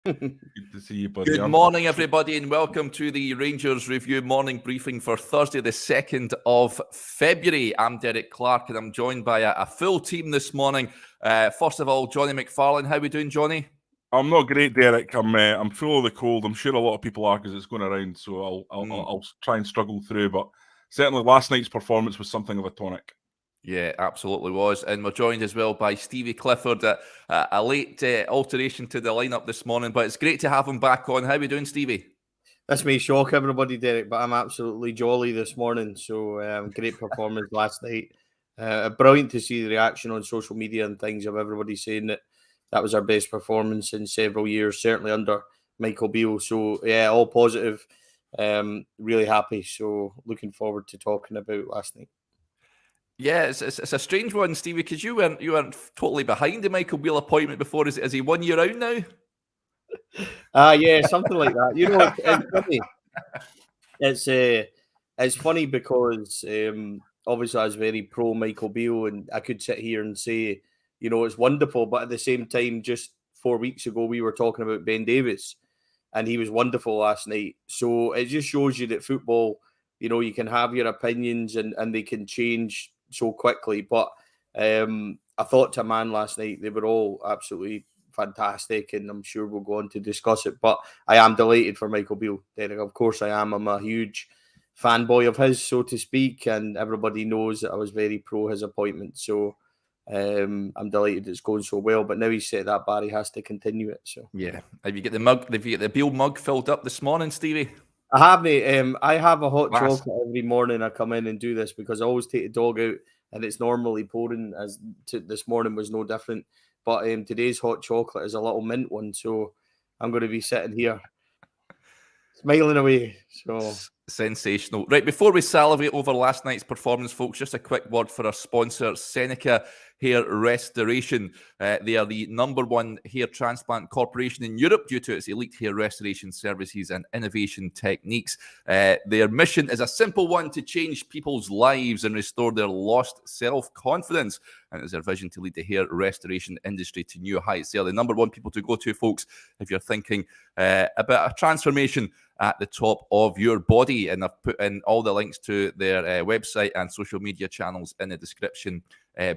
Good to see you, buddy. Good morning, everybody, and welcome to the Rangers Review morning briefing for Thursday, the 2nd of February. I'm Derek Clark, and I'm joined by a full team this morning. First of all, Jonny McFarlane. How are we doing, Jonny? I'm not great, Derek. I'm full of the cold. I'm sure a lot of people are because it's going around, so I'll try and struggle through. But certainly last night's performance was something of a tonic. Yeah, absolutely was. And we're joined as well by Stevie Clifford. A late alteration to the lineup this morning, but it's great to have him back on. How are we doing, Stevie? This may shock everybody, Derek, but I'm absolutely jolly this morning. So great performance last night. Brilliant to see the reaction on social media and things of everybody saying that was our best performance in several years, certainly under Michael Beale. So yeah, all positive. Really happy. So looking forward to talking about last night. Yeah, it's a strange one, Stevie, because you weren't totally behind the Michael Beale appointment before. Is he 1 year out now? Yeah, something like that. You know, it's funny. It's funny because obviously I was very pro Michael Beale, and I could sit here and say, you know, it's wonderful, but at the same time, just 4 weeks ago we were talking about Ben Davies, and he was wonderful last night. So it just shows you that football, you know, you can have your opinions and they can change so quickly. But I thought to a man last night, they were all absolutely fantastic, and I'm sure we'll go on to discuss it. But I am delighted for Michael Beale, Derek. Of course I am. I'm a huge fanboy of his, so to speak, and everybody knows that I was very pro his appointment. So I'm delighted it's going so well. But now he's set that bar, he has to continue it. So yeah. Have you get the Beale mug filled up this morning, Stevie? I haven't. I have a hot chocolate every morning. I come in and do this because I always take the dog out, and it's normally pouring. This morning was no different. But today's hot chocolate is a little mint one, so I'm going to be sitting here smiling away. So sensational. Right, before we salivate over last night's performance, folks, just a quick word for our sponsor, Seneca Hair Restoration. They are the #1 hair transplant corporation in Europe due to its elite hair restoration services and innovation techniques. Their mission is a simple one: to change people's lives and restore their lost self-confidence. And it's their vision to lead the hair restoration industry to new heights. They are the #1 people to go to, folks, if you're thinking about a transformation at the top of your body. And I've put in all the links to their website and social media channels in the description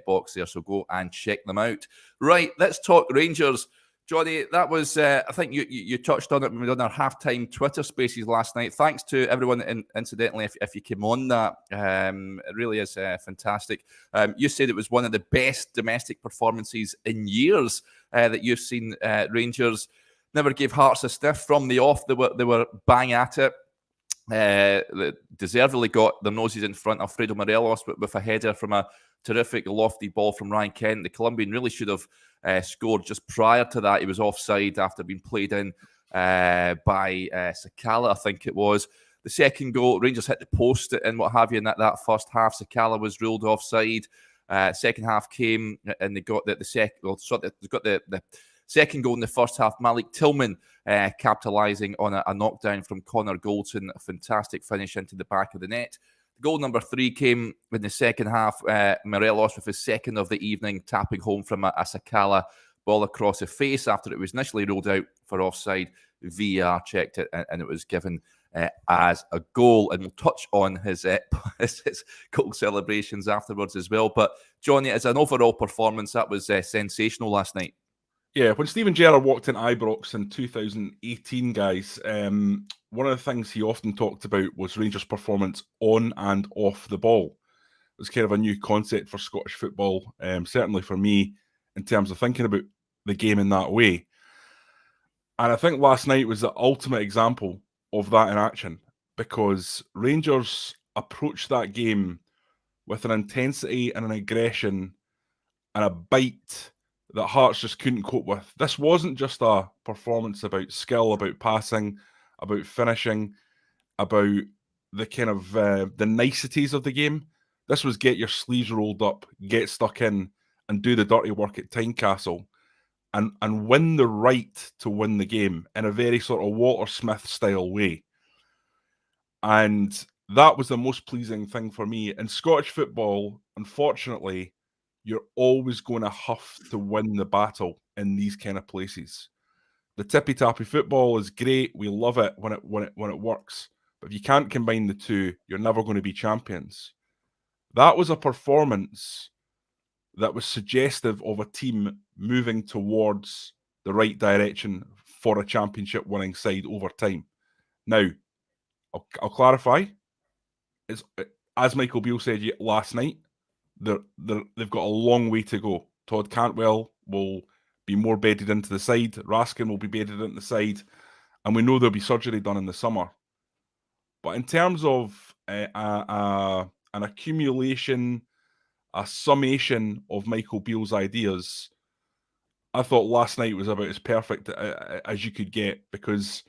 box there, so go and check them out. Right, let's talk Rangers. Jonny, that was, I think you touched on it when we done our halftime Twitter spaces last night. Thanks to everyone, incidentally, if you came on that. It really is fantastic. You said it was one of the best domestic performances in years that you've seen Rangers. Never gave Hearts a sniff from the off. They were bang at it. They deservedly got their noses in front of Alfredo Morelos with a header from a terrific lofty ball from Ryan Kent. The Colombian really should have scored just prior to that. He was offside after being played in by Sakala, I think it was. The second goal, Rangers hit the post and what have you in that first half. Sakala was ruled offside. Second half came and they got the second goal in the first half. Malik Tillman capitalising on a knockdown from Connor Goldson. A fantastic finish into the back of the net. Goal number 3 came in the second half. Morelos with his second of the evening, tapping home from a Sakala ball across the face after it was initially ruled out for offside. VAR checked it and it was given as a goal. And we'll touch on his goal celebrations afterwards as well. But Jonny, as an overall performance, that was sensational last night. Yeah, when Steven Gerrard walked in Ibrox in 2018, guys, one of the things he often talked about was Rangers' performance on and off the ball. It was kind of a new concept for Scottish football, certainly for me, in terms of thinking about the game in that way. And I think last night was the ultimate example of that in action, because Rangers approached that game with an intensity and an aggression and a bite that Hearts just couldn't cope with. This wasn't just a performance about skill, about passing, about finishing, about the kind of the niceties of the game. This was get your sleeves rolled up, get stuck in, and do the dirty work at Tynecastle, and win the right to win the game in a very sort of Walter Smith style way. And that was the most pleasing thing for me. In Scottish football, unfortunately, you're always going to have to win the battle in these kind of places. The tippy-tappy football is great. We love it when it works. But if you can't combine the two, you're never going to be champions. That was a performance that was suggestive of a team moving towards the right direction for a championship-winning side over time. Now, I'll clarify. It's, as Michael Beale said last night, they've got a long way to go. Todd Cantwell will be more bedded into the side. Raskin will be bedded into the side. And we know there'll be surgery done in the summer. But in terms of an accumulation, a summation of Michael Beale's ideas, I thought last night was about as perfect as you could get, because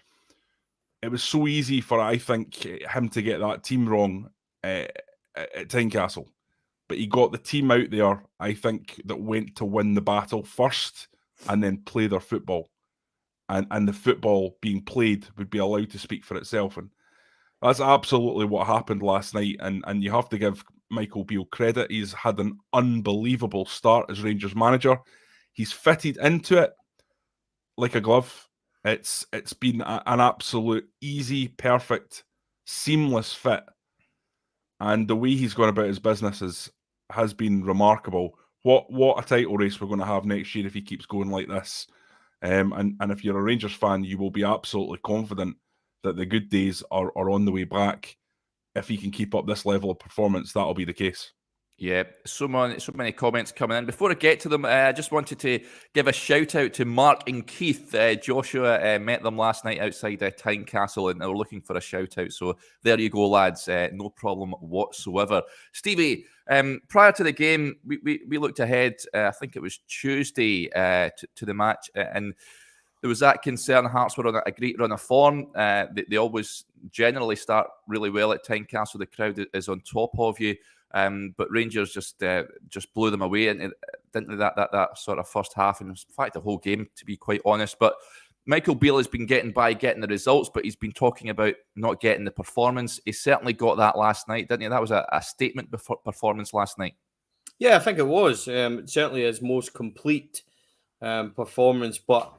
it was so easy for, I think, him to get that team wrong at Tynecastle. But he got the team out there, I think, that went to win the battle first and then play their football. And the football being played would be allowed to speak for itself. And that's absolutely what happened last night. And you have to give Michael Beale credit. He's had an unbelievable start as Rangers manager. He's fitted into it like a glove. It's been an absolute easy, perfect, seamless fit. And the way he's gone about his business has been remarkable. What a title race we're going to have next year if he keeps going like this. And if you're a Rangers fan, you will be absolutely confident that the good days are on the way back. If he can keep up this level of performance, that'll be the case. Yeah, so many comments coming in. Before I get to them, I just wanted to give a shout out to Mark and Keith. Joshua met them last night outside Tynecastle, and they were looking for a shout out. So there you go, lads. No problem whatsoever. Stevie, prior to the game, we looked ahead. I think it was Tuesday to the match, and there was that concern. Hearts were on a great run of form. They always generally start really well at Tynecastle. The crowd is on top of you. But Rangers just blew them away, and didn't that sort of first half, and in fact the whole game, to be quite honest. But Michael Beale has been getting the results, but he's been talking about not getting the performance. He certainly got that last night, didn't he? That was a statement performance last night. Yeah, I think it was certainly his most complete performance. But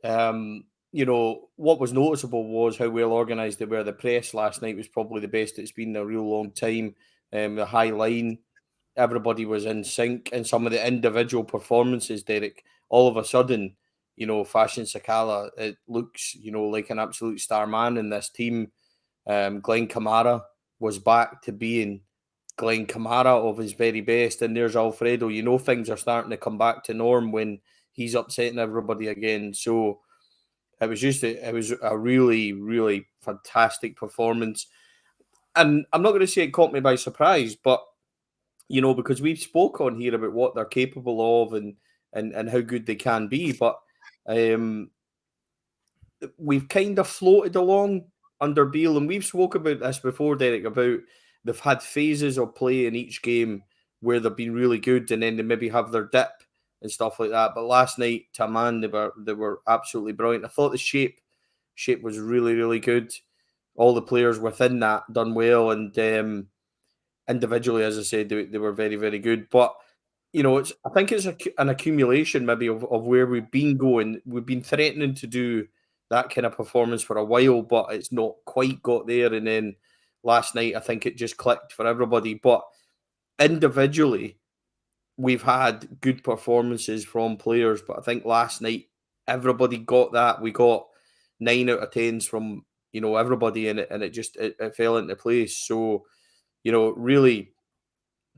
what was noticeable was how well organised they were. The press last night was probably the best it's been in a real long time. The high line, everybody was in sync, and some of the individual performances, Derek, all of a sudden, Fashion Sakala, it looks, like an absolute star man in this team. Glenn Kamara was back to being Glenn Kamara of his very best, and there's Alfredo. Things are starting to come back to norm when he's upsetting everybody again. So it was a really, really fantastic performance. And I'm not going to say it caught me by surprise, but, because we've spoke on here about what they're capable of and how good they can be. But we've kind of floated along under Beale, and we've spoke about this before, Derek, about they've had phases of play in each game where they've been really good, and then they maybe have their dip and stuff like that. But last night, Tillman, they were absolutely brilliant. I thought the shape was really, really good. All the players within that done well, and individually, as I said, they were very, very good. But I think it's an accumulation maybe of where we've been going. We've been threatening to do that kind of performance for a while, but it's not quite got there. And then last night, I think it just clicked for everybody. But individually, we've had good performances from players. But I think last night, everybody got that. We got 9 out of 10s from everybody in it, and it fell into place. So, really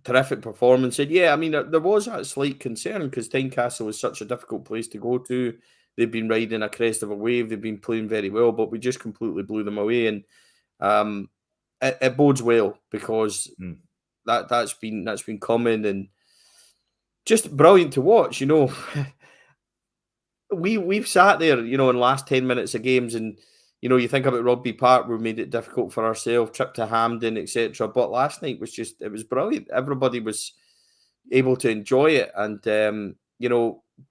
terrific performance. And yeah, I mean, there was that slight concern because Tynecastle is such a difficult place to go to. They've been riding a crest of a wave. They've been playing very well, but we just completely blew them away. And it bodes well because that's been coming and just brilliant to watch. We've sat there, in the last 10 minutes of games, and you think about Rugby Park, we made it difficult for ourselves, trip to Hampden, etc. But last night it was brilliant. Everybody was able to enjoy it. And,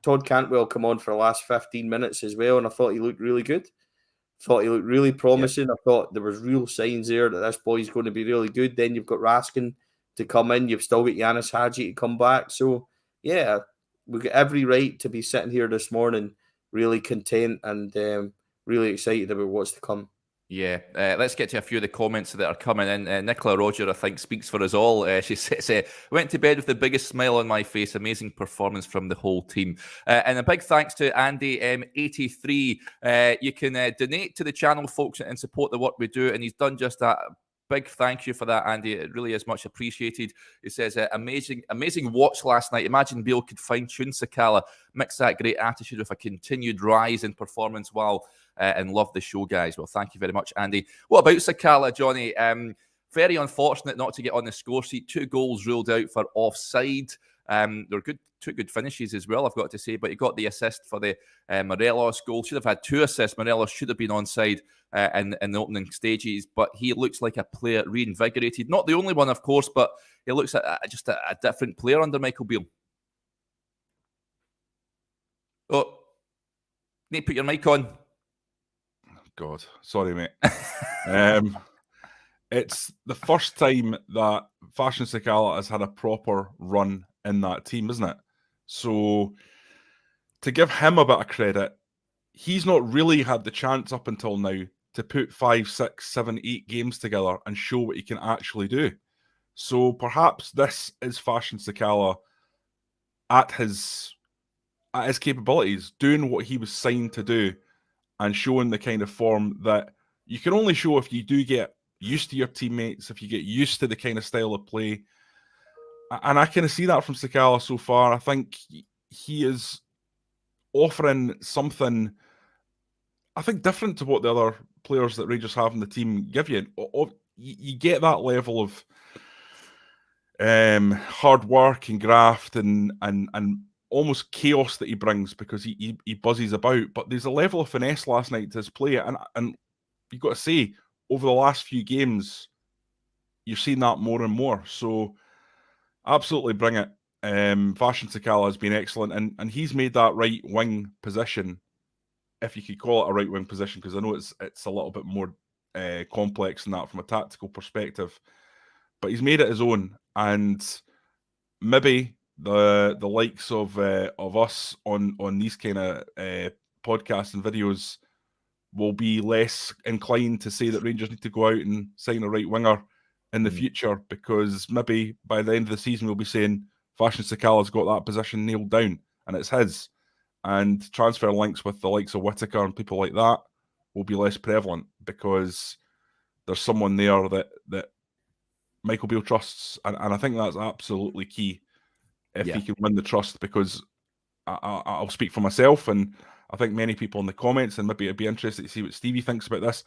Todd Cantwell come on for the last 15 minutes as well, and I thought he looked really good. Thought he looked really promising. Yep. I thought there was real signs there that this boy's going to be really good. Then you've got Raskin to come in. You've still got Yanis Hadji to come back. So, yeah, we've got every right to be sitting here this morning really content and really excited about what's to come. Yeah, let's get to a few of the comments that are coming in. Nicola Roger, I think, speaks for us all. She says, went to bed with the biggest smile on my face. Amazing performance from the whole team. And a big thanks to Andy M83. You can donate to the channel, folks, and support the work we do. And he's done just that. Big thank you for that, Andy. It really is much appreciated. He says, amazing watch last night. Imagine Beale could fine-tune Sakala, mix that great attitude with a continued rise in performance and love the show, guys. Well, thank you very much, Andy. What about Sakala, Jonny? Very unfortunate not to get on the score sheet. 2 goals ruled out for offside. They're good, 2 good finishes as well, I've got to say. But he got the assist for the Morelos goal. Should have had 2 assists. Morelos should have been onside in the opening stages. But he looks like a player reinvigorated. Not the only one, of course, but he looks just a different player under Michael Beale. Oh, need to put your mic on. God, sorry, mate. It's the first time that Fashion Sakala has had a proper run in that team, isn't it? So to give him a bit of credit, he's not really had the chance up until now to put 5, 6, 7, 8 games together and show what he can actually do. So perhaps this is Fashion Sakala at his capabilities, doing what he was signed to do, and showing the kind of form that you can only show if you do get used to your teammates, if you get used to the kind of style of play. And I kind of see that from Sakala so far. I think he is offering something, I think, different to what the other players that Rangers have in the team give you. You get that level of hard work and graft and almost chaos that he brings because he buzzes about. But there's a level of finesse last night to his play, and you've got to say, over the last few games, you're seeing that more and more. So absolutely bring it. Fashion Sakala has been excellent, and he's made that right wing position, if you could call it a right wing position, because I know it's a little bit more complex than that from a tactical perspective. But he's made it his own, and maybe the likes of us on these kind of podcasts and videos will be less inclined to say that Rangers need to go out and sign a right winger in the future, because maybe by the end of the season we'll be saying Fashion Sakala's got that position nailed down and it's his, and transfer links with the likes of Whittaker and people like that will be less prevalent because there's someone there that Michael Beale trusts, and I think that's absolutely key if he can win the trust, because I'll speak for myself, and I think many people in the comments, and maybe it'd be interesting to see what Stevie thinks about this.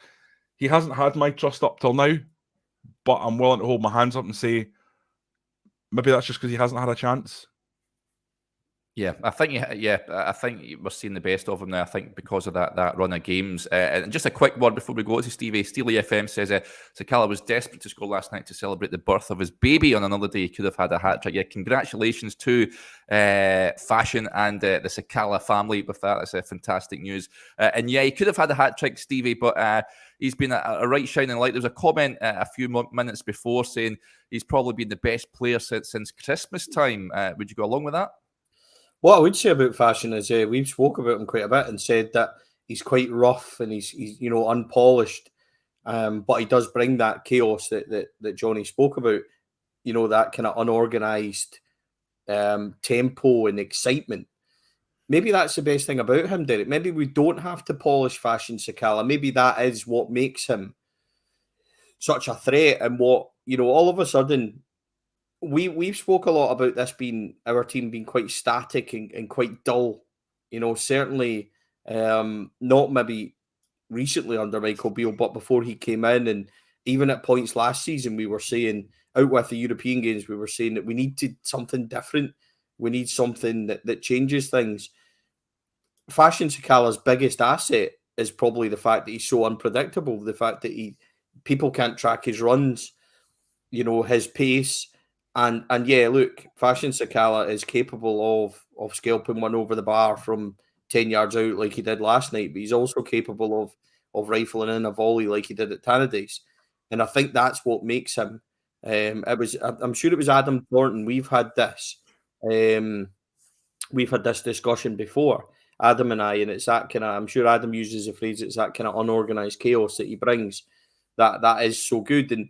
He hasn't had my trust up till now, but I'm willing to hold my hands up and say maybe that's just because he hasn't had a chance. Yeah, I think we're seeing the best of him now. I think because of that run of games. And just a quick word before we go to Stevie. Steely FM says Sakala was desperate to score last night to celebrate the birth of his baby. On another day, he could have had a hat trick. Yeah, congratulations to Fashion and the Sakala family with that. That's fantastic news. And yeah, he could have had a hat trick, Stevie, but he's been a right shining light. There was a comment a few minutes before saying he's probably been the best player since Christmas time. Would you go along with that? What I would say about Fashion is we've spoke about him quite a bit and said that he's quite rough and he's unpolished, but he does bring that chaos that Jonny spoke about. That kind of unorganized tempo and excitement. Maybe that's the best thing about him, Derek. Maybe we don't have to polish Fashion Sakala. Maybe that is what makes him such a threat, and what all of a sudden. We've spoke a lot about this being our team being quite static and quite dull. Certainly not maybe recently under Michael Beale, but before he came in, and even at points last season, we were saying out with the European games, we were saying that we needed something different. We need something that changes things. Fashion Sakala's biggest asset is probably the fact that he's so unpredictable. The fact that people can't track his runs, his pace. And yeah, look, Fashion Sakala is capable of scalping one over the bar from 10 yards out like he did last night, but he's also capable of rifling in a volley like he did at Tannadice. And I think that's what makes him. I'm sure it was Adam Thornton. We've had this discussion before, Adam and I, and it's that kind of, I'm sure Adam uses the phrase, it's that kind of unorganised chaos that he brings that is so good. And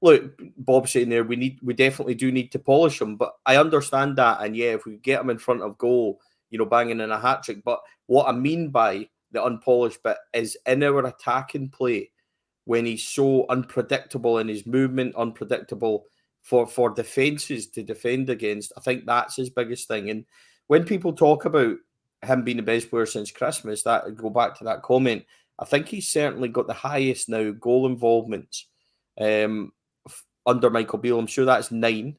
look, Bob's saying there, we definitely do need to polish him, but I understand that. And yeah, if we get him in front of goal, banging in a hat trick. But what I mean by the unpolished bit is in our attacking play, when he's so unpredictable in his movement, unpredictable for defences to defend against, I think that's his biggest thing. And when people talk about him being the best player since Christmas, that go back to that comment, I think he's certainly got the highest now goal involvements under Michael Beale. I'm sure that's 9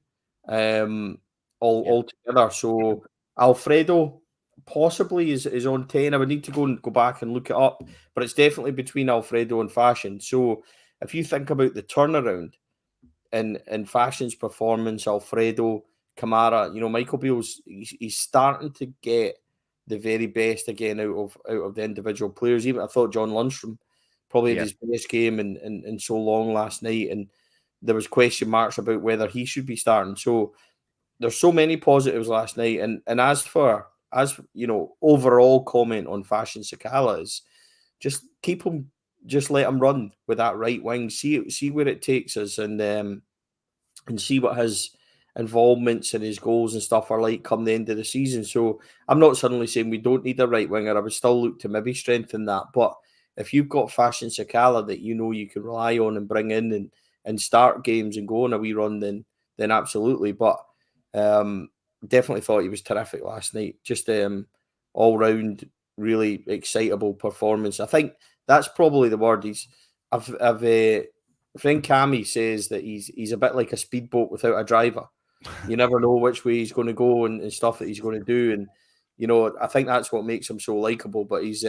altogether. So Alfredo possibly is on 10. I would need to go back and look it up, but it's definitely between Alfredo and Fashion. So if you think about the turnaround in Fashion's performance, Alfredo, Kamara, Michael Beale's he's starting to get the very best again out of the individual players. Even I thought John Lundstrom probably had his best game in so long last night, and there was question marks about whether he should be starting. So there's so many positives last night, and as overall comment on Fashion Sakala is just keep him, just let him run with that right wing, see where it takes us, and see what his involvements and his goals and stuff are like come the end of the season. So I'm not suddenly saying we don't need a right winger. I would still look to maybe strengthen that. But if you've got Fashion Sakala that you can rely on and bring in and start games and go on a wee run, then absolutely. But definitely thought he was terrific last night. Just all round really excitable performance. I think that's probably the word. Friend Cammy says that he's a bit like a speedboat without a driver. You never know which way he's going to go and stuff that he's going to do. And I think that's what makes him so likable. But he's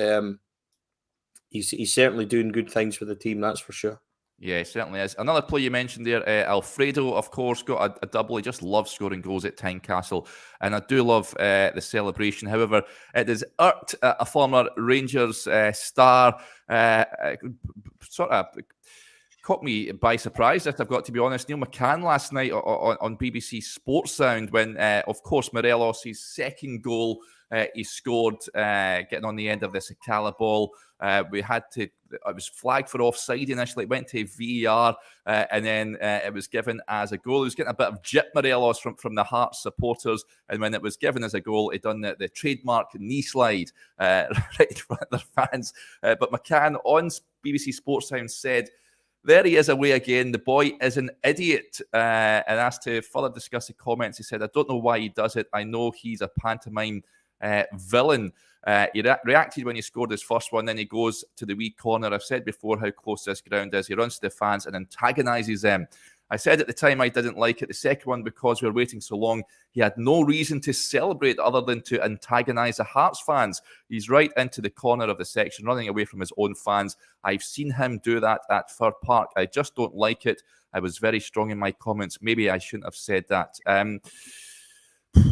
certainly doing good things for the team, that's for sure. Yeah, he certainly is. Another player you mentioned there, Alfredo, of course, got a double. He just loves scoring goals at Tynecastle, and I do love the celebration. However, it has irked a former Rangers star, sort of caught me by surprise, if I've got to be honest. Neil McCann last night on BBC Sports Sound when, of course, Morelos, his second goal, he scored getting on the end of the Sakala ball. It was flagged for offside initially. It went to VAR and then it was given as a goal. It was getting a bit of jip Morelos from the Hearts supporters. And when it was given as a goal, he done the trademark knee slide right in front of their fans. But McCann on BBC Sports Sound said, "There he is away again. The boy is an idiot." And asked to further discuss the comments, he said, "I don't know why he does it. I know he's a pantomime villain." He reacted when he scored his first one. Then he goes to the wee corner. I've said before how close this ground is. He runs to the fans and antagonises them. I said at the time I didn't like it. The second one, because we were waiting so long, he had no reason to celebrate other than to antagonise the Hearts fans. He's right into the corner of the section, running away from his own fans. I've seen him do that at Fir Park. I just don't like it. I was very strong in my comments. Maybe I shouldn't have said that.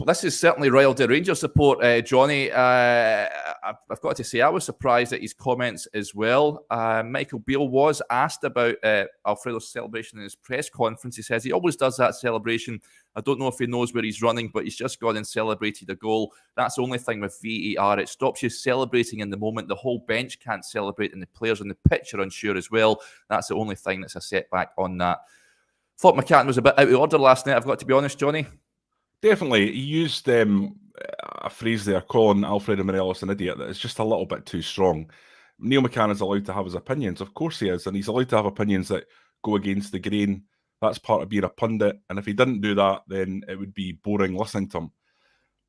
This is certainly Royal de Rangers support, Jonny. I've got to say, I was surprised at his comments as well. Michael Beale was asked about Alfredo's celebration in his press conference. He says he always does that celebration. I don't know if he knows where he's running, but he's just gone and celebrated a goal. That's the only thing with VAR. It stops you celebrating in the moment. The whole bench can't celebrate, and the players on the pitch are unsure as well. That's the only thing that's a setback on that. Thought McCann was a bit out of order last night, I've got to be honest, Jonny. Definitely. He used a phrase there, calling Alfredo Morelos an idiot, that is just a little bit too strong. Neil McCann is allowed to have his opinions. Of course he is. And he's allowed to have opinions that go against the grain. That's part of being a pundit. And if he didn't do that, then it would be boring listening to him.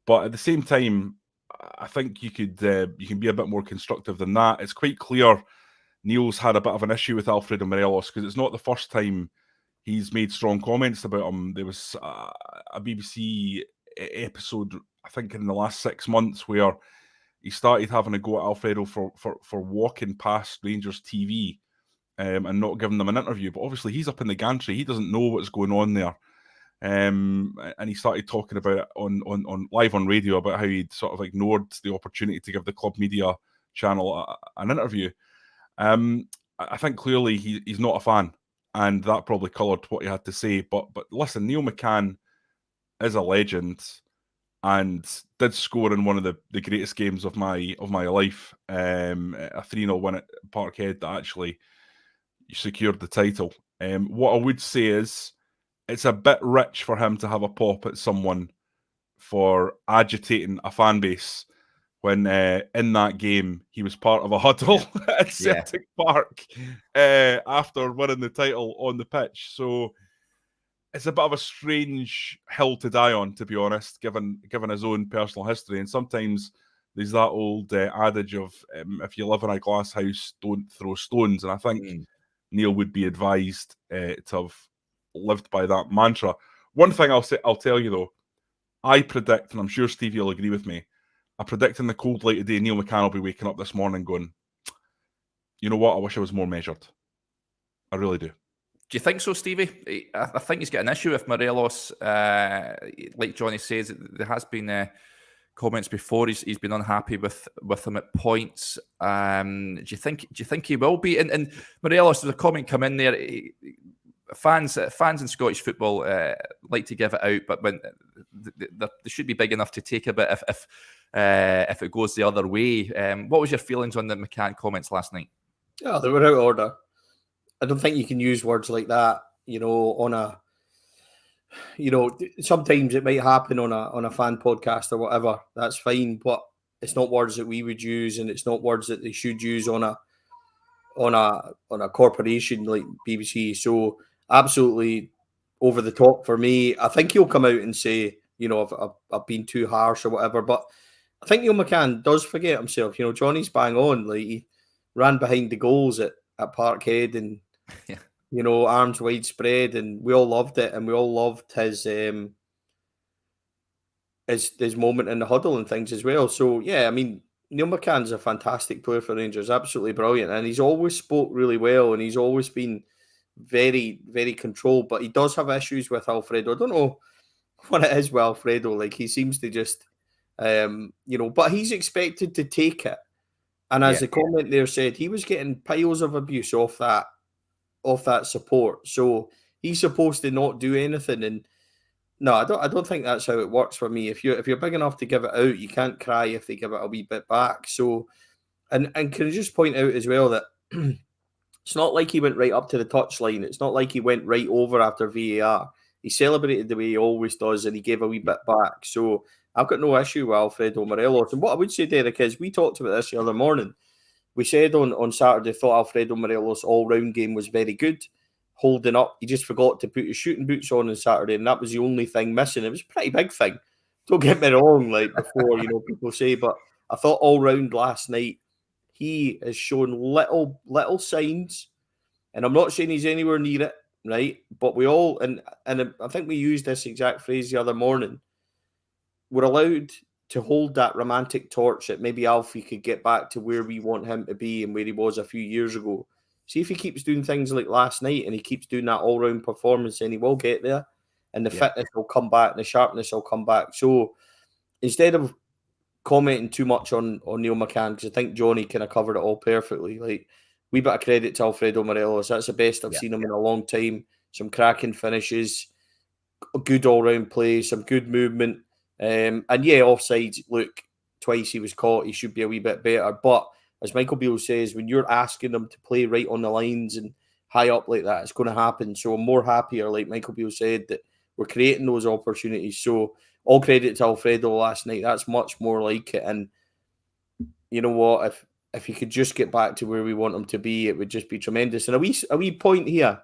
But at the same time, I think you can be a bit more constructive than that. It's quite clear Neil's had a bit of an issue with Alfredo Morelos, because it's not the first time he's made strong comments about him. There was a BBC episode, I think, in the last 6 months, where he started having a go at Alfredo for walking past Rangers TV and not giving them an interview. But obviously he's up in the gantry. He doesn't know what's going on there. And he started talking about it on live on radio about how he'd sort of ignored the opportunity to give the club media channel an interview. I think clearly he's not a fan. And that probably coloured what he had to say. But listen, Neil McCann is a legend. and did score in one of the greatest games of my life, a 3-0 win at Parkhead that actually secured the title. What I would say is it's a bit rich for him to have a pop at someone for agitating a fan base when in that game he was part of a huddle at Celtic Park after winning the title on the pitch. So it's a bit of a strange hill to die on, to be honest, given his own personal history. And sometimes there's that old adage of if you live in a glass house, don't throw stones. And I think Neil would be advised to have lived by that mantra. One thing I'll tell you though, I predict, and I'm sure Stevie will agree with me, I predict in the cold light of day, Neil McCann will be waking up this morning going, you know what, I wish I was more measured. I really do. Do you think so, Stevie? I think he's got an issue with Morelos. Like Jonny says, there has been comments before he's been unhappy with him at points. Do you think he will be? And Morelos, there's a comment come in there. Fans in Scottish football like to give it out, but when they should be big enough to take a bit if it goes the other way. What was your feelings on the McCann comments last night? Yeah, they were out of order. I don't think you can use words like that, on a, sometimes it might happen on a fan podcast or whatever. That's fine, but it's not words that we would use, and it's not words that they should use on a corporation like BBC. So absolutely over the top for me. I think he'll come out and say, I've been too harsh or whatever. But I think Neil McCann does forget himself. Johnny's bang on. Like, he ran behind the goals at Parkhead and arms widespread, and we all loved it, and we all loved his moment in the huddle and things as well. So yeah, I mean, Neil McCann's a fantastic player for Rangers, absolutely brilliant, and he's always spoke really well, and he's always been very, very controlled. But he does have issues with Alfredo. I don't know what it is with Alfredo. Like, he seems to just, but he's expected to take it. And as the comment there said, he was getting piles of abuse off that support. So he's supposed to not do anything. And no, I don't think that's how it works for me. If you're big enough to give it out, you can't cry if they give it a wee bit back. So, and can I just point out as well that it's not like he went right up to the touchline. It's not like he went right over after VAR. He celebrated the way he always does, and he gave a wee bit back. So I've got no issue with Alfredo Morelos. And what I would say, Derek, is we talked about this the other morning. We said on Saturday, thought Alfredo Morelos' all-round game was very good, holding up. He just forgot to put his shooting boots on Saturday, and that was the only thing missing. It was a pretty big thing. Don't get me wrong, like before, people say, but I thought all-round last night, he has shown little signs, and I'm not saying he's anywhere near it, right? But we all, and I think we used this exact phrase the other morning, we're allowed to hold that romantic torch that maybe Alfie could get back to where we want him to be and where he was a few years ago. See if he keeps doing things like last night and he keeps doing that all-round performance, and he will get there, and the fitness will come back and the sharpness will come back. So instead of commenting too much on Neil McCann, because I think Jonny kind of covered it all perfectly, like, wee bit of credit to Alfredo Morelos. That's the best I've seen him in a long time. Some cracking finishes, a good all-round play, some good movement. And offsides, look, twice he was caught. He should be a wee bit better. But as Michael Beale says, when you're asking them to play right on the lines and high up like that, it's going to happen. So I'm more happier, like Michael Beale said, that we're creating those opportunities. So all credit to Alfredo last night. That's much more like it. And you know what? If he could just get back to where we want him to be, it would just be tremendous. And a wee point here.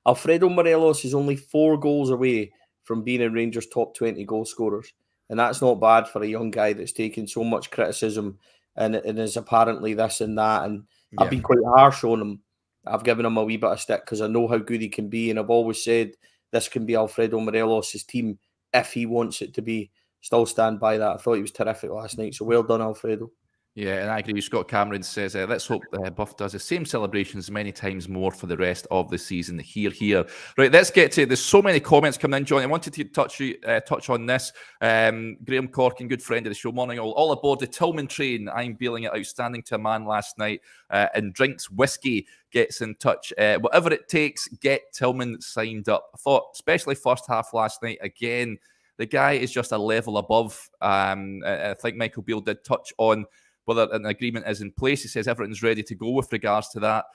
Alfredo Morelos is only 4 goals away from being in Rangers' top 20 goal scorers. And that's not bad for a young guy that's taken so much criticism and is apparently this and that. And I've been quite harsh on him. I've given him a wee bit of stick because I know how good he can be. And I've always said this can be Alfredo Morelos' team if he wants it to be. Still stand by that. I thought he was terrific last night. So well done, Alfredo. Yeah, and I agree. Scott Cameron says, let's hope Buff does the same celebrations many times more for the rest of the season. Here. Right, let's get to, there's so many comments coming in, Jonny. I wanted to touch on this. Graham Corkin, good friend of the show. Morning all aboard the Tillman train. I'm Bealing it outstanding to a man last night and drinks whiskey. Gets in touch. Whatever it takes, get Tillman signed up. I thought, especially first half last night, again, The guy is just a level above. I think Michael Beale did touch on whether an agreement is in place. He says everything's ready to go with regards to that.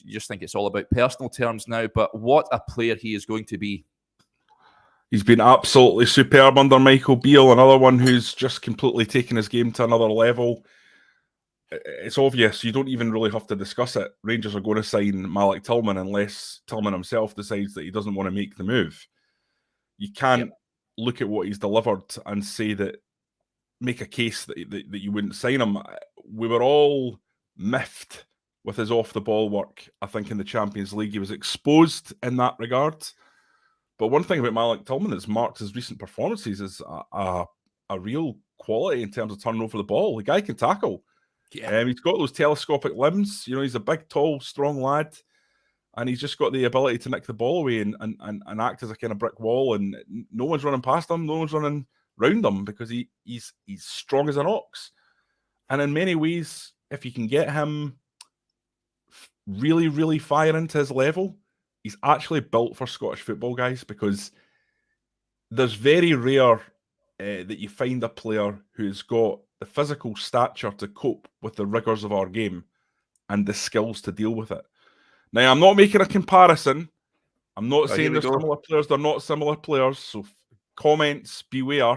You just think it's all about personal terms now, but what a player he is going to be. He's been absolutely superb under Michael Beale, another one who's just completely taken his game to another level. It's obvious, you don't even really have to discuss it. Rangers are going to sign Malik Tillman unless Tillman himself decides that he doesn't want to make the move. You can't look at what he's delivered and say that, make a case that you wouldn't sign him. We were all miffed with his off-the-ball work. I think in the Champions League he was exposed in that regard. But one thing about Malik Tillman that's marked his recent performances is a real quality in terms of turning over the ball. The guy can tackle. Yeah. He's got those telescopic limbs. You know, he's a big, tall, strong lad, and he's just got the ability to nick the ball away and act as a kind of brick wall. And no one's running past him. No one's running round him because he's strong as an ox. And in many ways, if you can get him really, really firing to his level, he's actually built for Scottish football, guys, because there's very rare that you find a player who's got the physical stature to cope with the rigours of our game and the skills to deal with it. Now, I'm not making a comparison. I'm not saying they're similar players. They're not similar players, so comments, beware.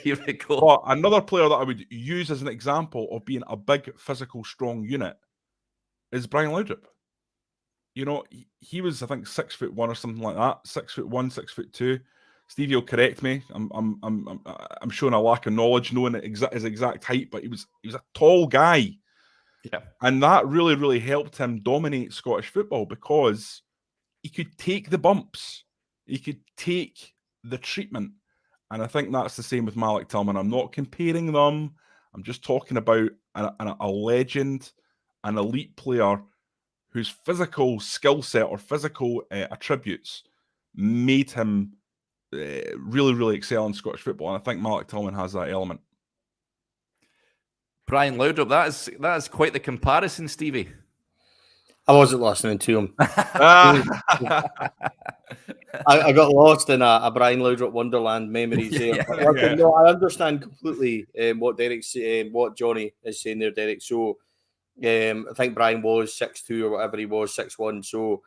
Here we go. But another player that I would use as an example of being a big, physical, strong unit is Brian Laudrup. You know, he was, I think, 6'1" or something like that. 6'1", 6'2". Stevie will correct me. I'm showing a lack of knowledge knowing his exact height, but he was a tall guy. Yeah. And that really, really helped him dominate Scottish football because he could take the bumps. He could take the treatment. And I think that's the same with Malik Tillman. I'm not comparing them. I'm just talking about a legend, an elite player whose physical skill set or physical attributes made him really, really excel in Scottish football. And I think Malik Tillman has that element. Brian Laudrup, that is quite the comparison, Stevie. I wasn't listening to him. I got lost in a Brian Laudrup Wonderland memories there. No, I understand completely what Jonny is saying there, Derek. So I think Brian was 6'2" or whatever he was, 6'1". So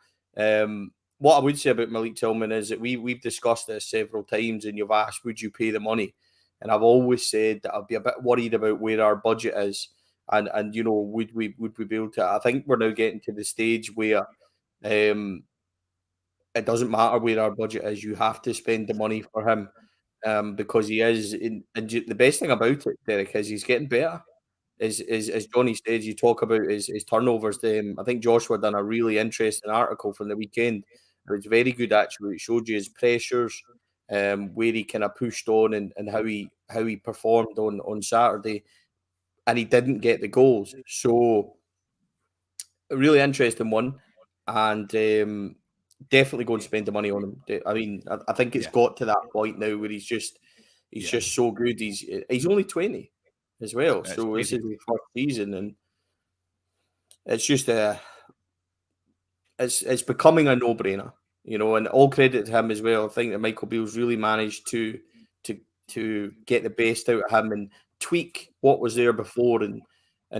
what I would say about Malik Tillman is that we've discussed this several times, and you've asked, would you pay the money? And I've always said that I'd be a bit worried about where our budget is, and you know, would we be able to? I think we're now getting to the stage where it doesn't matter where our budget is. You have to spend the money for him because he is. And the best thing about it, Derek, is he's getting better. As Jonny said, you talk about his turnovers. I think Joshua done a really interesting article from the weekend. It was very good, actually. It showed you his pressures, where he kind of pushed on and how he performed on Saturday, and he didn't get the goals. So a really interesting one, and definitely go and spend the money on him. I mean, I think it's got to that point now where he's just so good. He's only 20 as well, that's so crazy. This is his first season, and it's just it's becoming a no-brainer, you know. And all credit to him as well. I think that Michael Beale's really managed to get the best out of him and tweak what was there before and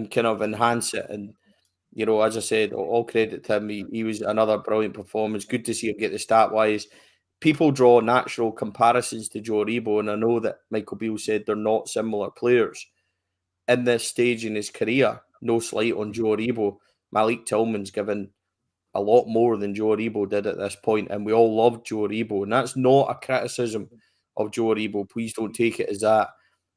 kind of enhance it. And you know, as I said, all credit to him. He was another brilliant performance. Good to see him get the stat wise. People draw natural comparisons to Joe Aribo, and I know that Michael Beale said they're not similar players. In this stage in his career, no slight on Joe Aribo, Malik Tillman's given a lot more than Joe Aribo did at this point, and we all loved Joe Aribo, and that's not a criticism of Joe Aribo. Please don't take it as that.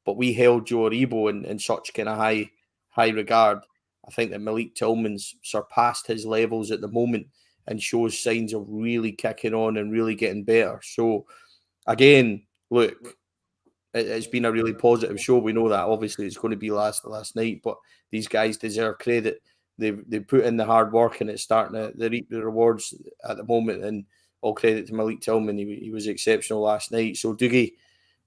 But we held Joe Aribo in such kind of high regard. I think that Malik Tillman's surpassed his levels at the moment and shows signs of really kicking on and really getting better. So, again, look, it's been a really positive show. We know that obviously it's going to be last night, but these guys deserve credit. They put in the hard work, and it's starting to reap the rewards at the moment. And all credit to Malik Tillman. He was exceptional last night. So, Dougie,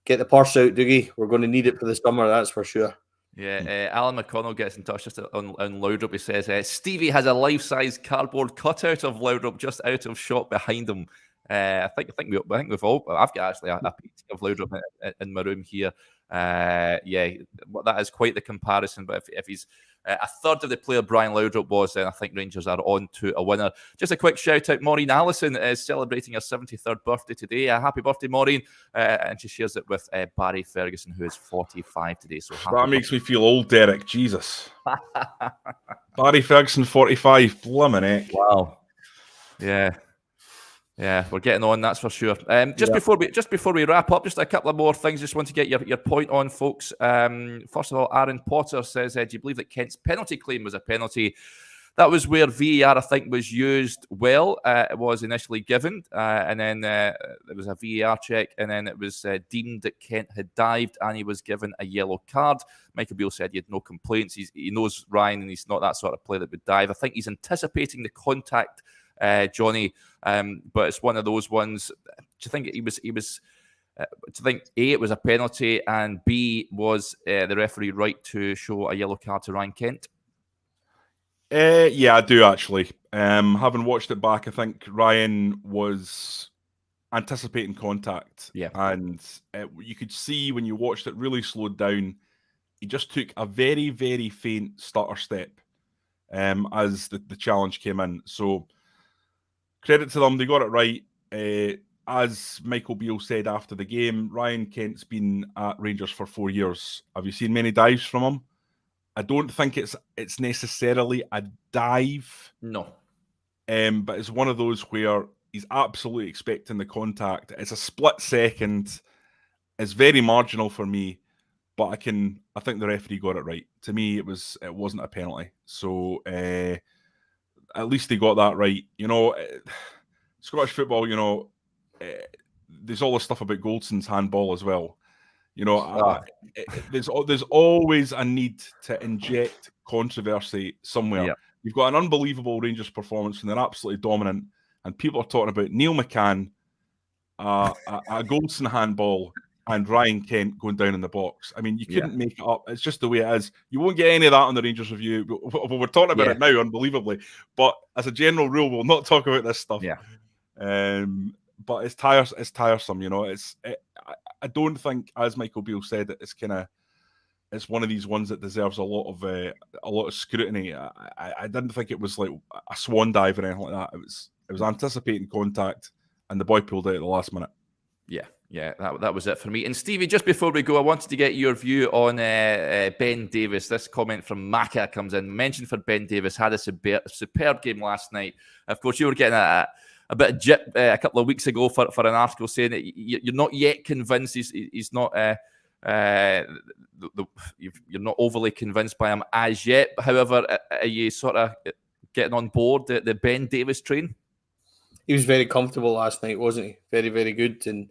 get the purse out, Dougie. We're going to need it for the summer, that's for sure. Yeah, Alan McConnell gets in touch just on Laudrup. He says, Stevie has a life-size cardboard cutout of Laudrup just out of shot behind him. I think we've all. I've got actually a painting of Laudrup in my room here. Yeah, that is quite the comparison. But if he's a third of the player Brian Laudrup was, then I think Rangers are on to a winner. Just a quick shout out: Maureen Allison is celebrating her 73rd birthday today. Happy birthday, Maureen! And she shares it with Barry Ferguson, who is 45 today. So that makes me feel old, Derek. Jesus. Barry Ferguson, 45. Blimmin' heck. Wow. Yeah, we're getting on, that's for sure. Before we wrap up, just a couple of more things. Just want to get your point on, folks. First of all, Aaron Potter says, "Do you believe that Kent's penalty claim was a penalty?" That was where VAR, I think, was used well. It was initially given, and then there was a VAR check, and then it was deemed that Kent had dived, and he was given a yellow card. Michael Beale said he had no complaints. He knows Ryan, and he's not that sort of player that would dive. I think he's anticipating the contact, Jonny, but it's one of those ones. Do you think do you think A, it was a penalty, and B, was the referee right to show a yellow card to Ryan Kent? Yeah, I do actually. Having watched it back, I think Ryan was anticipating contact. Yeah, and you could see when you watched it really slowed down. He just took a very, very faint stutter step as the challenge came in. So credit to them, they got it right. As Michael Beale said after the game, Ryan Kent's been at Rangers for 4 years. Have you seen many dives from him? I don't think it's necessarily a dive. No. But it's one of those where he's absolutely expecting the contact. It's a split second. It's very marginal for me, but I think the referee got it right. To me, it wasn't a penalty. So at least they got that right. You know, Scottish football, you know, there's all this stuff about Goldson's handball as well. You know, there's always a need to inject controversy somewhere. Yeah. You've got an unbelievable Rangers performance, and they're absolutely dominant. And people are talking about Neil McCann, a Goldson handball, and Ryan Kent going down in the box. I mean, you couldn't make it up. It's just the way it is. You won't get any of that on the Rangers review. We're talking about it now, unbelievably. But as a general rule, we'll not talk about this stuff. Yeah. But it's tiresome. You know, I don't think, as Michael Beale said, it's one of these ones that deserves a lot of scrutiny. I didn't think it was like a swan dive or anything like that. It was anticipating contact, and the boy pulled out at the last minute. Yeah, that was it for me. And Stevie, just before we go, I wanted to get your view on Ben Davis. This comment from Maka comes in. Mention for Ben Davis, had a superb game last night. Of course, you were getting a bit of jip a couple of weeks ago for an article saying that you're not yet convinced he's not you're not overly convinced by him as yet. However, are you sort of getting on board the Ben Davis train? He was very comfortable last night, wasn't he? Very, very good. And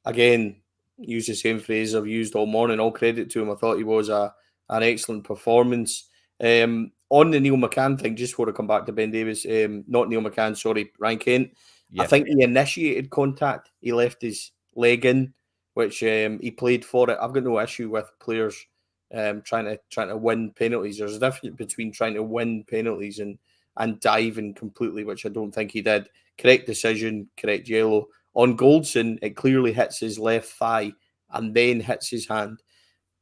again, use the same phrase I've used all morning. All credit to him. I thought he was an excellent performance. On the Neil McCann thing, just before I come back to Ben Davis, not Neil McCann, sorry, Ryan Kent. Yeah. I think he initiated contact. He left his leg in, which he played for it. I've got no issue with players trying to win penalties. There's a difference between trying to win penalties and diving completely, which I don't think he did. Correct decision, correct yellow. On Goldson, it clearly hits his left thigh and then hits his hand.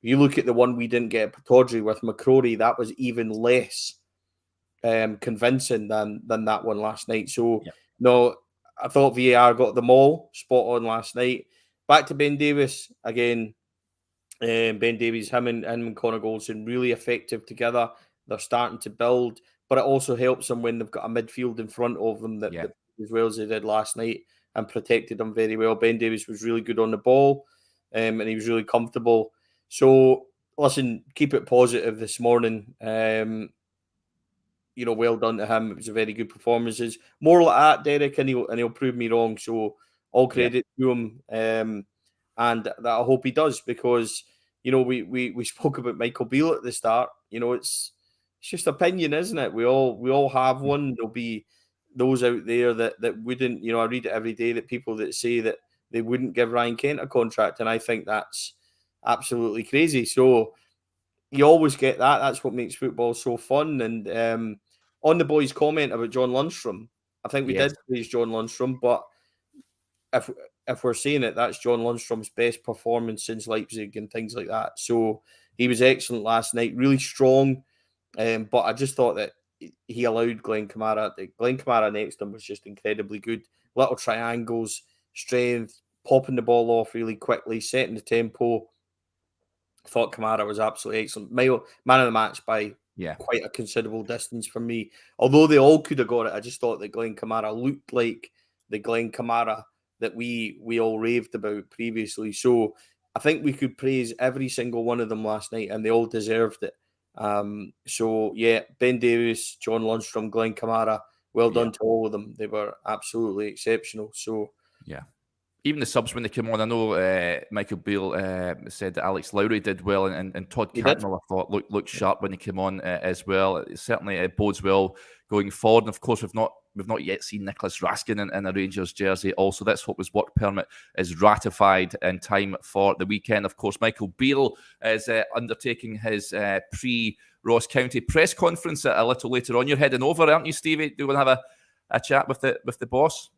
You look at the one we didn't get at Pataudry with McCrory, that was even less convincing than that one last night. So, no, I thought VAR got them all spot on last night. Back to Ben Davis again. Ben Davies, him and Connor Goldson, really effective together. They're starting to build, but it also helps them when they've got a midfield in front of them that as well as they did last night and protected them very well. Ben Davies was really good on the ball, and he was really comfortable. So, listen, keep it positive this morning. You know, well done to him. It was a very good performance. More like that, Derek, and he'll prove me wrong. So, all credit to him, and that I hope he does, because you know we spoke about Michael Beale at the start. You know, it's just opinion, isn't it? We all have one. There'll be those out there that wouldn't. You know, I read it every day that people that say that they wouldn't give Ryan Kent a contract, and I think that's absolutely crazy. So you always get that. That's what makes football so fun. And on the boys' comment about John Lundstrom, I think we did praise John Lundstrom, but if we're saying it, that's John Lundstrom's best performance since Leipzig and things like that. So he was excellent last night, really strong. But I just thought that he allowed Glenn Kamara. Glenn Kamara next to him was just incredibly good. Little triangles, strength, popping the ball off really quickly, setting the tempo. I thought Kamara was absolutely excellent. Man of the match by quite a considerable distance from me. Although they all could have got it, I just thought that Glenn Kamara looked like the Glenn Kamara that we all raved about previously. So I think we could praise every single one of them last night, and they all deserved it. So yeah, Ben Davies, John Lundstrom, Glenn Kamara, well done to all of them. They were absolutely exceptional. So yeah. Even the subs when they came on, I know Michael Beale said that Alex Lowry did well, and Todd Cantwell, I thought, looked sharp when he came on as well. It bodes well going forward. And of course, we've not yet seen Nicholas Raskin in a Rangers jersey. Also, let's hope his work permit is ratified in time for the weekend. Of course, Michael Beale is undertaking his pre-Ross County press conference a little later on. You're heading over, aren't you, Stevie? Do you want to have a chat with the boss?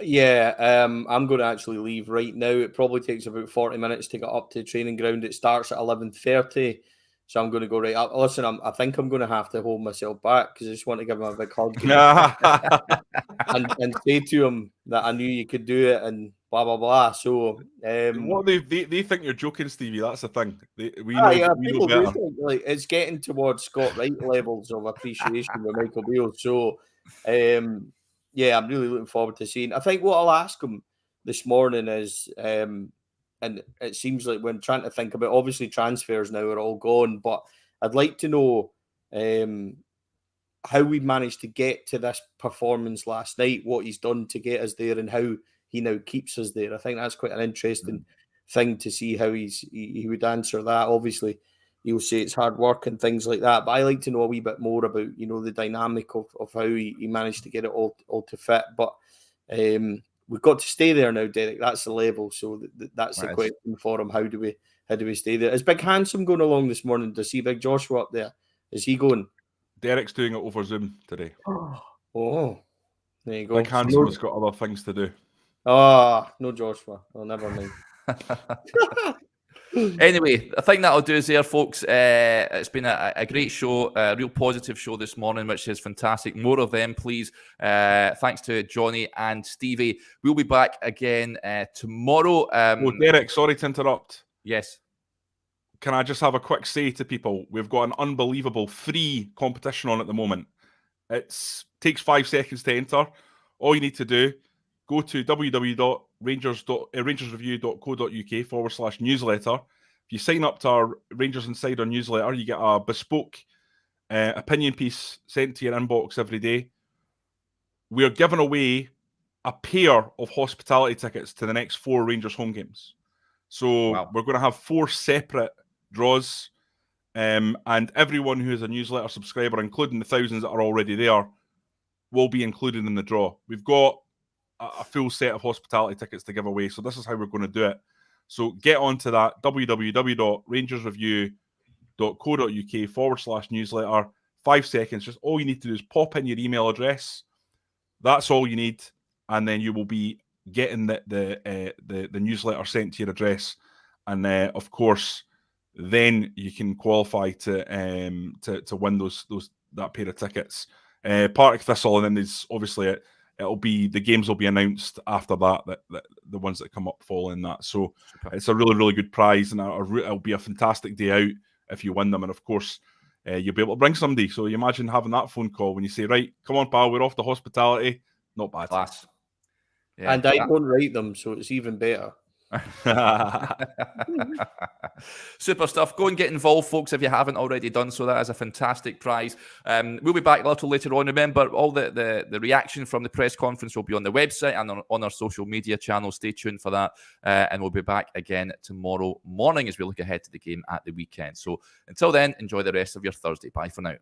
Yeah, I'm going to actually leave right now. It probably takes about 40 minutes to get up to the training ground. It starts at 11:30, so I'm going to go right up. Listen, I think I'm going to have to hold myself back because I just want to give him a big hug and say to him that I knew you could do it and blah blah blah. So, what they think you're joking, Stevie. That's the thing. We people know better. do think, like, it's getting towards Scott Wright levels of appreciation with Michael Beale. So, yeah, I'm really looking forward to seeing. I think what I'll ask him this morning is, and it seems like when trying to think about, obviously transfers now are all gone, but I'd like to know how we managed to get to this performance last night, what he's done to get us there, and how he now keeps us there. I think that's quite an interesting thing to see how he would answer that. Obviously, he'll say it's hard work and things like that, but I like to know a wee bit more about, the dynamic of how he managed to get it all to fit. But we've got to stay there now, Derek. That's the level. So that's the question for him. How do we stay there? Is Big Handsome going along this morning to see Big Joshua up there? Is he going? Derek's doing it over Zoom today. Oh, there you go. Big Handsome's got other things to do. No Joshua. Oh, never mind. Anyway, I think that'll do us there, folks. It's been a great show, a real positive show this morning, which is fantastic. More of them, please. Thanks to Jonny and Stevie. We'll be back again tomorrow. Derek, sorry to interrupt. Yes. Can I just have a quick say to people? We've got an unbelievable free competition on at the moment. It takes 5 seconds to enter. All you need to do, go to rangersreview.co.uk/newsletter. If you sign up to our Rangers Insider newsletter, you get a bespoke opinion piece sent to your inbox every day. We are giving away a pair of hospitality tickets to the next 4 Rangers home games. So We're going to have 4 separate draws, and everyone who is a newsletter subscriber, including the thousands that are already there, will be included in the draw. We've got a full set of hospitality tickets to give away, so this is how we're going to do it. So get onto that, www.rangersreview.co.uk/newsletter. 5 seconds. Just all you need to do is pop in your email address. That's all you need, and then you will be getting the newsletter sent to your address. And of course, then you can qualify to win that pair of tickets. Partick Thistle, and then there's obviously the games will be announced after that the ones that come up following that. So it's a really, really good prize, and it'll be a fantastic day out if you win them. And of course, you'll be able to bring somebody. So you imagine having that phone call when you say, right, come on, pal, we're off to hospitality. Not bad. Class. Yeah, and I don't write them, so it's even better. Super stuff. Go and get involved, folks, if you haven't already done so. That is a fantastic prize. We'll be back a little later on. Remember, all the reaction from the press conference will be on the website and on our social media channels. Stay tuned for that, and we'll be back again tomorrow morning as we look ahead to the game at the weekend. So until then, enjoy the rest of your Thursday. Bye for now.